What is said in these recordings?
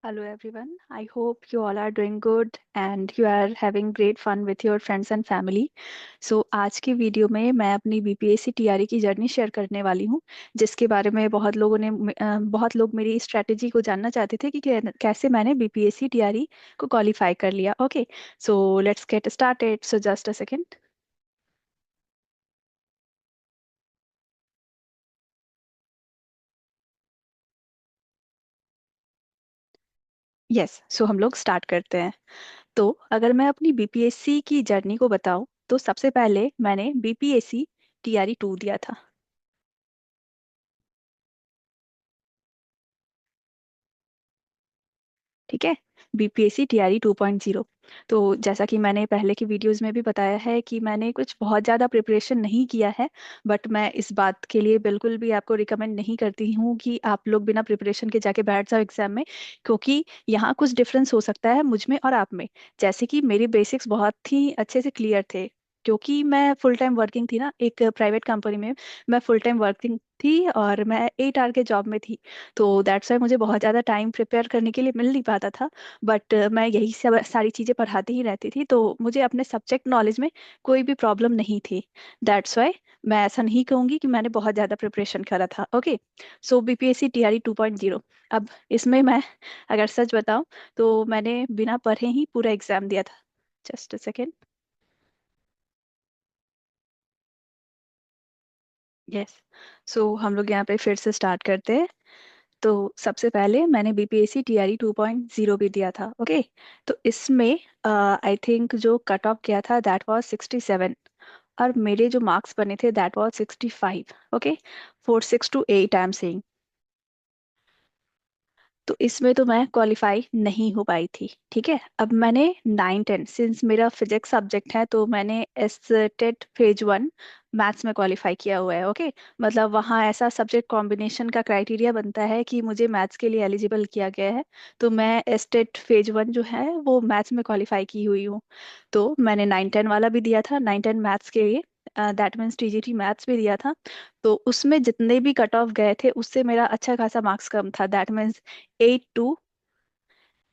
Hello everyone. I hope you all are doing good and you are having great fun with your friends and family. आज की video में मैं अपनी BPSC TRE की journey share करने वाली हूँ, जिसके बारे में बहुत लोग मेरी स्ट्रैटेजी को जानना चाहते थे कि कैसे मैंने बीपीएससी टीआरई को क्वालिफाई कर लिया। Okay, so let's get started. So just a second. Yes, so हम लोग स्टार्ट करते हैं। तो अगर मैं अपनी बीपीएससी की जर्नी को बताऊं तो सबसे पहले मैंने बीपीएससी टीआरई 2 दिया था। ठीक है, बीपीएससी टीआरई 2.0। तो जैसा कि मैंने पहले की वीडियोस में भी बताया है कि मैंने कुछ बहुत ज़्यादा प्रिपरेशन नहीं किया है, बट मैं इस बात के लिए बिल्कुल भी आपको रिकमेंड नहीं करती हूँ कि आप लोग बिना प्रिपरेशन के जाके बैठ जाओ एग्जाम में, क्योंकि यहाँ कुछ डिफरेंस हो सकता है मुझ में और आप में। जैसे कि मेरे बेसिक्स बहुत ही अच्छे से क्लियर थे, क्योंकि मैं फुल टाइम वर्किंग थी ना एक प्राइवेट कंपनी में। मैं फुल टाइम वर्किंग थी और मैं 8 आवर के जॉब में थी। तो दैट्स वाई मुझे बहुत ज़्यादा टाइम प्रिपेयर करने के लिए मिल नहीं पाता था। बट मैं यही सब सारी चीज़ें पढ़ाती ही रहती थी, तो मुझे अपने सब्जेक्ट नॉलेज में कोई भी प्रॉब्लम नहीं थी। दैट्स वाई मैं ऐसा नहीं कहूँगी कि मैंने बहुत ज़्यादा प्रिपरेशन करा था। ओके, सो बीपीएससी टीआरई 2.0। अब इसमें मैं अगर सच बताऊँ तो मैंने बिना पढ़े ही पूरा एग्जाम दिया था। Just a second. Yes, so हम लोग यहाँ पे फिर से स्टार्ट करते हैं। तो सबसे पहले मैंने बीपीएससी टीआरई 2.0 भी दिया था। ओके, तो इसमें आई थिंक जो कट ऑफ गया था दैट वाज 67, और मेरे जो मार्क्स बने थे that was 65। Okay, 4 6 to 8 I am saying. तो इसमें तो मैं क्वालिफाई नहीं हो पाई थी। ठीक है, अब मैंने 9 10 सिंस मेरा फिजिक्स सब्जेक्ट है तो मैंने एस टेट फेज 1 मैथ्स में क्वालिफाई किया हुआ है। ओके, मतलब वहाँ ऐसा सब्जेक्ट कॉम्बिनेशन का क्राइटेरिया बनता है कि मुझे मैथ्स के लिए एलिजिबल किया गया है। तो मैं एस टेट फेज 1 जो है वो मैथ्स में क्वालिफाई की हुई हूँ। तो मैंने 9 10 वाला भी दिया था, 9 10 मैथ्स के लिए। दैट मीन्स टीजीटी मैथ्स भी दिया था। तो उसमें जितने भी कट ऑफ गए थे उससे मेरा अच्छा खासा मार्क्स कम था। दैट मीन्स 8 to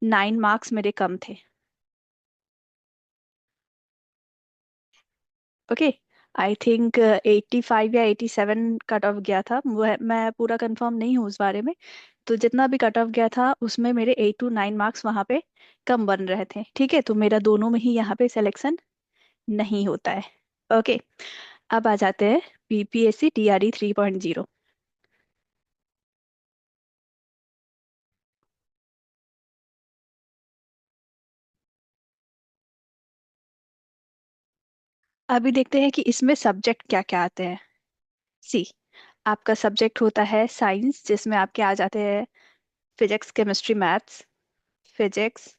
9 मार्क्स मेरे कम थे। ओके, आई थिंक 85 या 87 कट ऑफ गया था। मैं पूरा कंफर्म नहीं हूँ उस बारे में। तो जितना भी कट ऑफ गया था उसमें मेरे 8 to 9 मार्क्स वहाँ पे कम बन रहे थे। ठीक है, तो मेरा दोनों में ही यहाँ पे सिलेक्शन नहीं होता है। ओके, अब आ जाते हैं बीपीएससी टीआरई 3.0। अभी देखते हैं कि इसमें सब्जेक्ट क्या क्या आते हैं। सी, आपका सब्जेक्ट होता है साइंस, जिसमें आपके आ जाते हैं physics chemistry maths. Physics,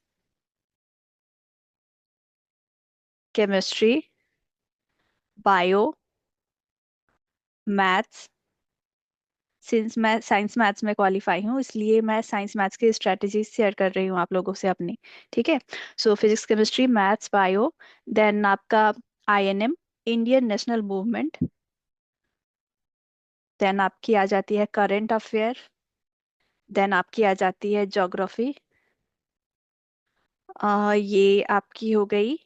chemistry, bio, maths. Since मैं साइंस मैथ्स में क्वालिफाई हूँ इसलिए मैं साइंस मैथ्स की स्ट्रेटजी शेयर कर रही हूँ आप लोगों से अपनी। ठीक है, so physics chemistry maths bio. Then आपका INM, Indian national movement. Then आपकी आ जाती है करंट अफेयर। देन आपकी आ जाती है ज्योग्राफी। ये आपकी हो गई।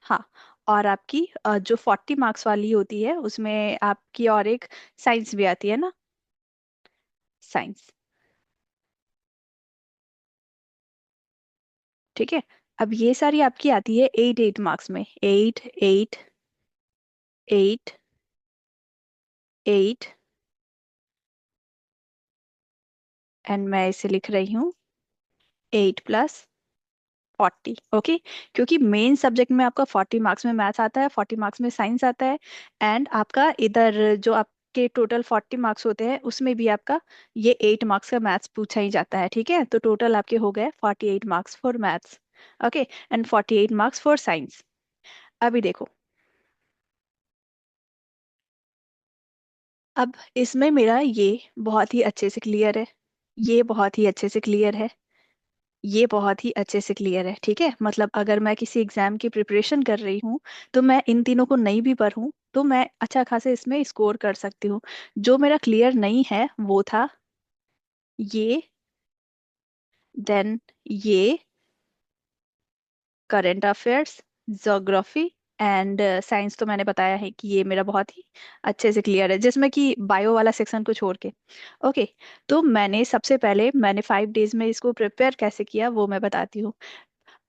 हाँ, और आपकी जो 40 मार्क्स वाली होती है उसमें आपकी और एक साइंस भी आती है ना, साइंस। ठीक है, अब ये सारी आपकी आती है 8 8 मार्क्स में। 8 8 8 एंड मैं इसे लिख रही हूँ 8 + 40। ओके, क्योंकि मेन सब्जेक्ट में आपका 40 मार्क्स में मैथ्स आता है, 40 मार्क्स में साइंस आता है। एंड आपका इधर जो आपके टोटल 40 मार्क्स होते हैं उसमें भी आपका ये 8 मार्क्स का मैथ्स पूछा ही जाता है। ठीक है, तो टोटल आपके हो गए 48 marks for maths. Okay, and 48 marks for science. अभी देखो, अब इसमें मेरा ये बहुत ही अच्छे से क्लियर है, ये बहुत ही अच्छे से क्लियर है, ये बहुत ही अच्छे से क्लियर है। ठीक है, मतलब अगर मैं किसी एग्जाम की प्रिपरेशन कर रही हूँ तो मैं इन तीनों को नहीं भी पढूं तो मैं अच्छा खासा इसमें स्कोर कर सकती हूँ। जो मेरा क्लियर नहीं है वो था ये देन ये current affairs, geography and science तो मैंने बताया है कि ये मेरा बहुत ही अच्छे से क्लियर है, जिसमें कि बायो वाला सेक्शन को छोड़ के। ओके, तो मैंने सबसे पहले मैंने 5 डेज में इसको प्रिपेयर कैसे किया वो मैं बताती हूँ।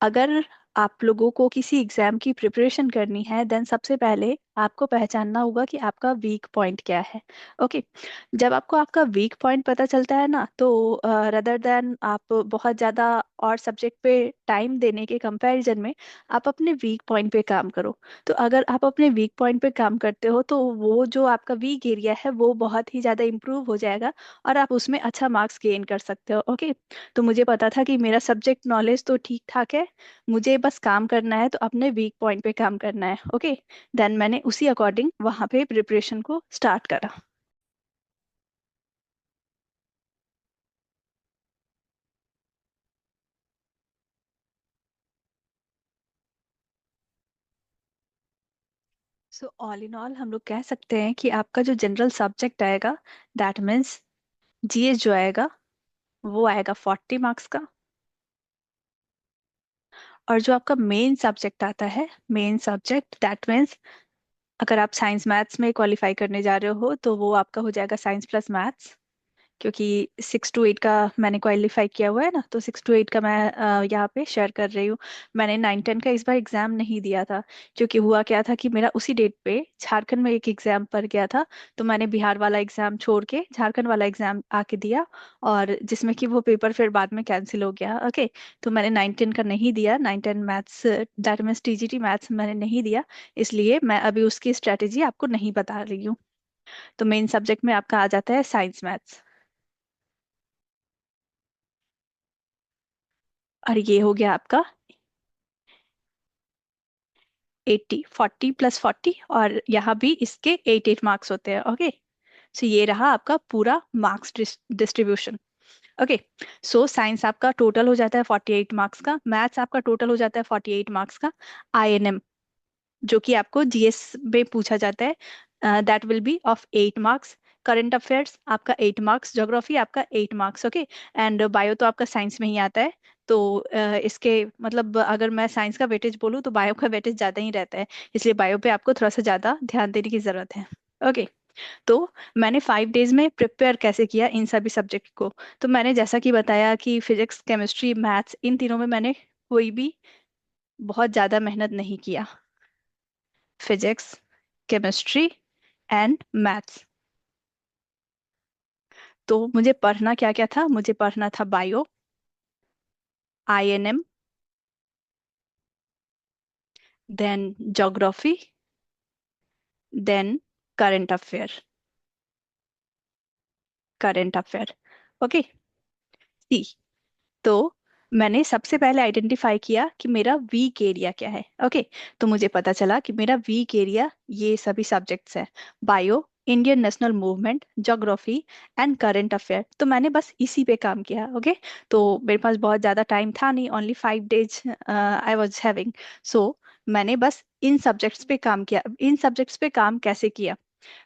अगर आप लोगों को किसी एग्जाम की प्रिपरेशन करनी है, देन सबसे पहले आपको पहचानना होगा कि आपका वीक पॉइंट क्या है। ओके, जब आपको आपका वीक पॉइंट पता चलता है ना, तो रदर देन आप बहुत ज़्यादा और सब्जेक्ट पे टाइम देने के कंपैरिजन में आप अपने वीक पॉइंट पे काम करो। तो अगर आप अपने वीक पॉइंट पे काम करते हो तो वो जो आपका वीक एरिया है वो बहुत ही ज़्यादा इम्प्रूव हो जाएगा और आप उसमें अच्छा मार्क्स गेन कर सकते हो। ओके, तो मुझे पता था कि मेरा सब्जेक्ट नॉलेज तो ठीक ठाक है, मुझे बस काम करना है, तो अपने वीक पॉइंट पे काम करना है। ओके, देन मैंने उसी अकॉर्डिंग वहाँ पे प्रिपरेशन को स्टार्ट करा। सो ऑल इन ऑल हम लोग कह सकते हैं कि आपका जो जनरल सब्जेक्ट आएगा, दैट मीन्स जीएस जो आएगा वो आएगा 40 मार्क्स का। और जो आपका मेन सब्जेक्ट आता है, मेन सब्जेक्ट दैट मीन्स अगर आप साइंस मैथ्स में क्वालिफाई करने जा रहे हो तो वो आपका हो जाएगा साइंस प्लस मैथ्स। क्योंकि 6 to 8 का मैंने क्वालिफाई किया हुआ है ना, तो 6 to 8 का मैं यहाँ पे शेयर कर रही हूँ। मैंने 9-10 का इस बार एग्जाम नहीं दिया था, क्योंकि हुआ क्या था कि मेरा उसी डेट पे झारखंड में एक एग्जाम पड़ गया था। तो मैंने बिहार वाला एग्जाम छोड़ के झारखंड वाला एग्जाम आके दिया, और जिसमें कि वो पेपर फिर बाद में कैंसिल हो गया। ओके, तो मैंने 9-10 का नहीं दिया, 9-10 maths that means TGT maths मैंने नहीं दिया। इसलिए मैं अभी उसकी स्ट्रेटेजी आपको नहीं बता रही हूँ। तो मेन सब्जेक्ट में आपका आ जाता है साइंस मैथ्स। और ये हो गया आपका 40 और यहाँ भी इसके 8 मार्क्स होते हैं। ओके, सो ये रहा आपका पूरा marks distribution. Okay, so science आपका टोटल हो जाता है 48 मार्क्स का, मैथ्स आपका टोटल हो जाता है 48 मार्क्स का। आईएनएम जो कि आपको जीएस में पूछा जाता है, that will be of 8 marks. Current affairs आपका 8 मार्क्स, ज्योग्राफी आपका 8 मार्क्स। ओके, एंड बायो तो आपका साइंस में ही आता है। तो इसके मतलब अगर मैं साइंस का वेटेज बोलूँ तो बायो का वेटेज ज़्यादा ही रहता है, इसलिए बायो पे आपको थोड़ा सा ज़्यादा ध्यान देने की ज़रूरत है। ओके, तो मैंने 5 डेज में प्रिपेयर कैसे किया इन सभी सब्जेक्ट को। तो मैंने जैसा कि बताया कि फिजिक्स, केमिस्ट्री, मैथ्स इन तीनों में मैंने कोई भी बहुत ज़्यादा मेहनत नहीं किया। Physics, chemistry and maths. तो मुझे पढ़ना क्या क्या था, मुझे पढ़ना था bio, INM, then geography, then current affair. Current affair, okay. See, तो मैंने सबसे पहले आइडेंटिफाई किया कि मेरा वीक एरिया क्या है। ओके, तो मुझे पता चला कि मेरा वीक एरिया ये सभी सब्जेक्ट्स हैं, bio, Indian national movement, geography and current affair. तो मैंने बस इसी पे काम किया। ओके, तो मेरे पास बहुत ज़्यादा टाइम था नहीं, only 5 days I was having. So मैंने बस इन सब्जेक्ट्स पे काम किया। इन सब्जेक्ट्स पे काम कैसे किया,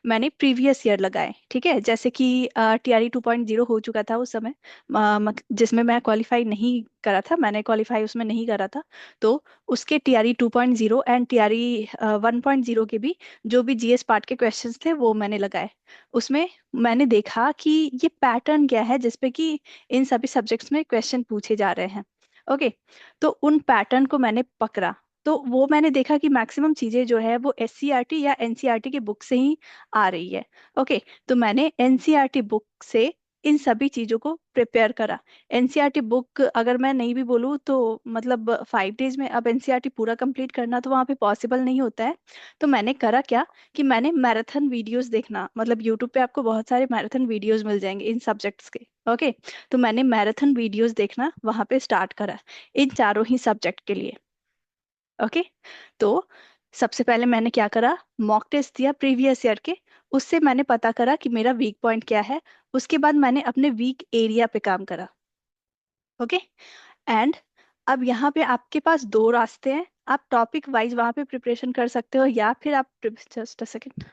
मैंने प्रीवियस ईयर लगाए। ठीक है, जैसे कि टीआरई 2.0 हो चुका था उस समय, जिसमें मैं क्वालिफाई नहीं करा था, मैंने क्वालिफाई उसमें नहीं करा था। तो उसके टीआरई 2.0 एंड टीआरई 1.0 के भी जो भी जीएस पार्ट के क्वेश्चंस थे वो मैंने लगाए। उसमें मैंने देखा कि ये पैटर्न क्या है जिसपे कि इन सभी सब्जेक्ट्स में क्वेश्चन पूछे जा रहे हैं। ओके, तो उन पैटर्न को मैंने पकड़ा। तो वो मैंने देखा कि मैक्सिमम चीजें जो है वो एससीईआरटी या एनसीईआरटी के बुक से ही आ रही है। ओके, तो मैंने एनसीईआरटी बुक से इन सभी चीजों को प्रिपेयर करा। एनसीईआरटी बुक अगर मैं नहीं भी बोलूँ तो मतलब 5 डेज में अब एनसीईआरटी पूरा कंप्लीट करना तो वहाँ पे पॉसिबल नहीं होता है। तो मैंने करा क्या कि मैंने मैराथन वीडियोस देखना, मतलब यूट्यूब पे आपको बहुत सारे मैराथन वीडियोस मिल जाएंगे इन सब्जेक्ट्स के। ओके, तो मैंने मैराथन वीडियोस देखना वहाँ पे स्टार्ट करा इन चारों ही सब्जेक्ट के लिए। ओके, तो सबसे पहले मैंने क्या करा, मॉक टेस्ट दिया प्रीवियस ईयर के, उससे मैंने पता करा कि मेरा वीक पॉइंट क्या है। उसके बाद मैंने अपने वीक एरिया पे काम करा। ओके, एंड अब यहाँ पे आपके पास दो रास्ते हैं, आप टॉपिक वाइज वहाँ पे प्रिपरेशन कर सकते हो, या फिर आप जस्ट अ सेकेंड।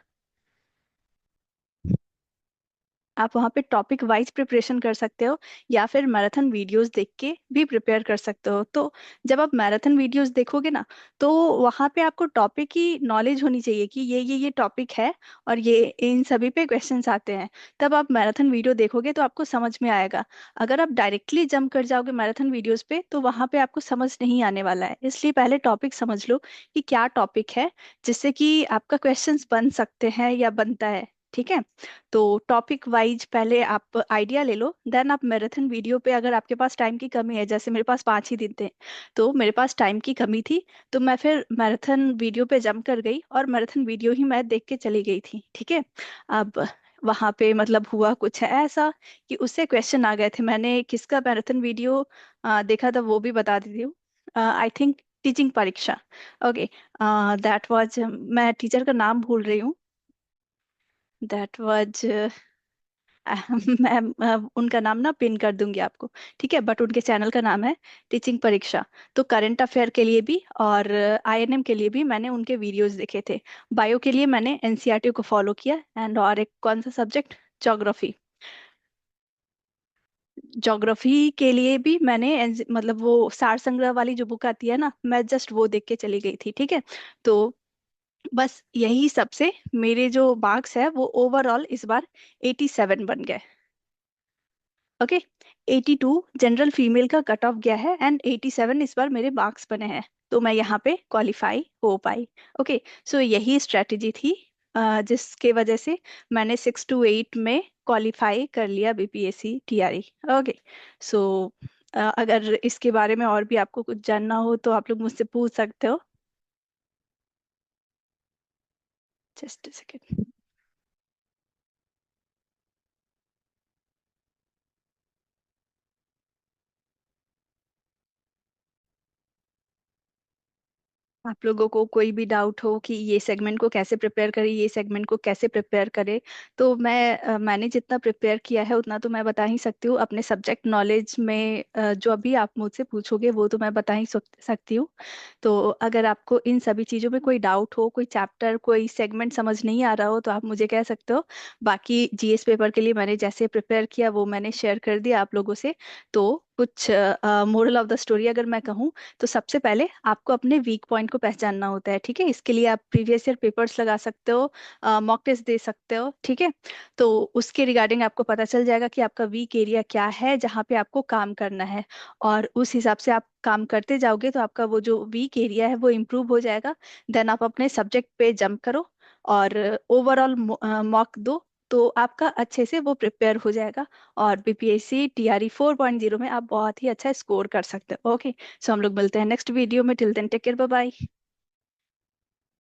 आप वहाँ पे टॉपिक वाइज प्रिपरेशन कर सकते हो या फिर मैराथन वीडियोस देख के भी प्रिपेयर कर सकते हो। तो जब आप मैराथन वीडियोस देखोगे ना, तो वहाँ पे आपको टॉपिक की नॉलेज होनी चाहिए कि ये टॉपिक है और ये इन सभी पे क्वेश्चंस आते हैं। तब आप मैराथन वीडियो देखोगे तो आपको समझ में आएगा। अगर आप डायरेक्टली जंप कर जाओगे मैराथन वीडियोस पे तो वहाँ पे आपको समझ नहीं आने वाला है। इसलिए पहले टॉपिक समझ लो कि क्या टॉपिक है, जिससे कि आपका क्वेश्चंस बन सकते हैं या बनता है। ठीक है। तो टॉपिक वाइज पहले आप आइडिया ले लो, देन आप मैराथन वीडियो पे, अगर आपके पास टाइम की कमी है, जैसे मेरे पास 5 ही दिन थे तो मेरे पास टाइम की कमी थी, तो मैं फिर मैराथन वीडियो पे जंप कर गई और मैराथन वीडियो ही मैं देख के चली गई थी। ठीक है। अब वहाँ पे मतलब हुआ कुछ है ऐसा कि उससे क्वेश्चन आ गए थे। मैंने किसका मैराथन वीडियो देखा था वो भी बता देती हूँ। आई थिंक टीचिंग परीक्षा। ओके। दैट वाज, मैं टीचर का नाम भूल रही हूँ। दैट वाज मैं उनका नाम ना पिन कर दूंगी आपको। ठीक है, बट उनके चैनल का नाम है टीचिंग परीक्षा। तो करंट अफेयर के लिए भी और आईएनएम के लिए भी मैंने उनके वीडियोस देखे थे। बायो के लिए मैंने एनसीईआरटी को फॉलो किया, एंड और एक कौन सा सब्जेक्ट, ज्योग्राफी। ज्योग्राफी के लिए भी मैंने मतलब वो सार संग्रह वाली जो बुक आती है ना, मैं जस्ट वो देख के चली गई थी। ठीक है। तो बस यही सबसे मेरे जो मार्क्स है वो ओवरऑल इस बार 87 बन गए। ओके। 82 जनरल फीमेल का कट ऑफ गया है, एंड 87 इस बार मेरे मार्क्स बने हैं। तो मैं यहाँ पे क्वालिफाई हो पाई। ओके। सो यही स्ट्रेटेजी थी जिसके वजह से मैंने 6 to 8 में क्वालिफाई कर लिया बीपीएससी टीआरई। ओके। सो अगर इसके बारे में और भी आपको कुछ जानना हो तो आप लोग मुझसे पूछ सकते हो। Just second. आप लोगों को कोई भी डाउट हो कि ये सेगमेंट को कैसे प्रिपेयर करें, ये सेगमेंट को कैसे प्रिपेयर करें, तो मैंने जितना प्रिपेयर किया है उतना तो मैं बता ही सकती हूँ। अपने सब्जेक्ट नॉलेज में जो अभी आप मुझसे पूछोगे वो तो मैं बता ही सकती हूँ। तो अगर आपको इन सभी चीज़ों में कोई डाउट हो, कोई चैप्टर कोई सेगमेंट समझ नहीं आ रहा हो, तो आप मुझे कह सकते हो। बाकी जीएस पेपर के लिए मैंने जैसे प्रिपेयर किया वो मैंने शेयर कर दिया आप लोगों से। तो कुछ मोरल ऑफ द स्टोरी अगर मैं कहूँ, तो सबसे पहले आपको अपने वीक पॉइंट को पहचानना होता है। ठीक है। इसके लिए आप प्रीवियस ईयर पेपर्स लगा सकते हो, मॉक टेस्ट दे सकते हो। ठीक है। तो उसके रिगार्डिंग आपको पता चल जाएगा कि आपका वीक एरिया क्या है जहाँ पे आपको काम करना है, और उस हिसाब से आप काम करते जाओगे तो आपका वो जो वीक एरिया है वो इम्प्रूव हो जाएगा। देन आप अपने सब्जेक्ट पे जंप करो और ओवरऑल मॉक दो, तो आपका अच्छे से वो प्रिपेयर हो जाएगा। और बीपीएससी टीआरई 4.0 में आप बहुत ही अच्छा स्कोर कर सकते हो। ओके। सो हम लोग मिलते हैं नेक्स्ट वीडियो में। Till then take care, bye bye.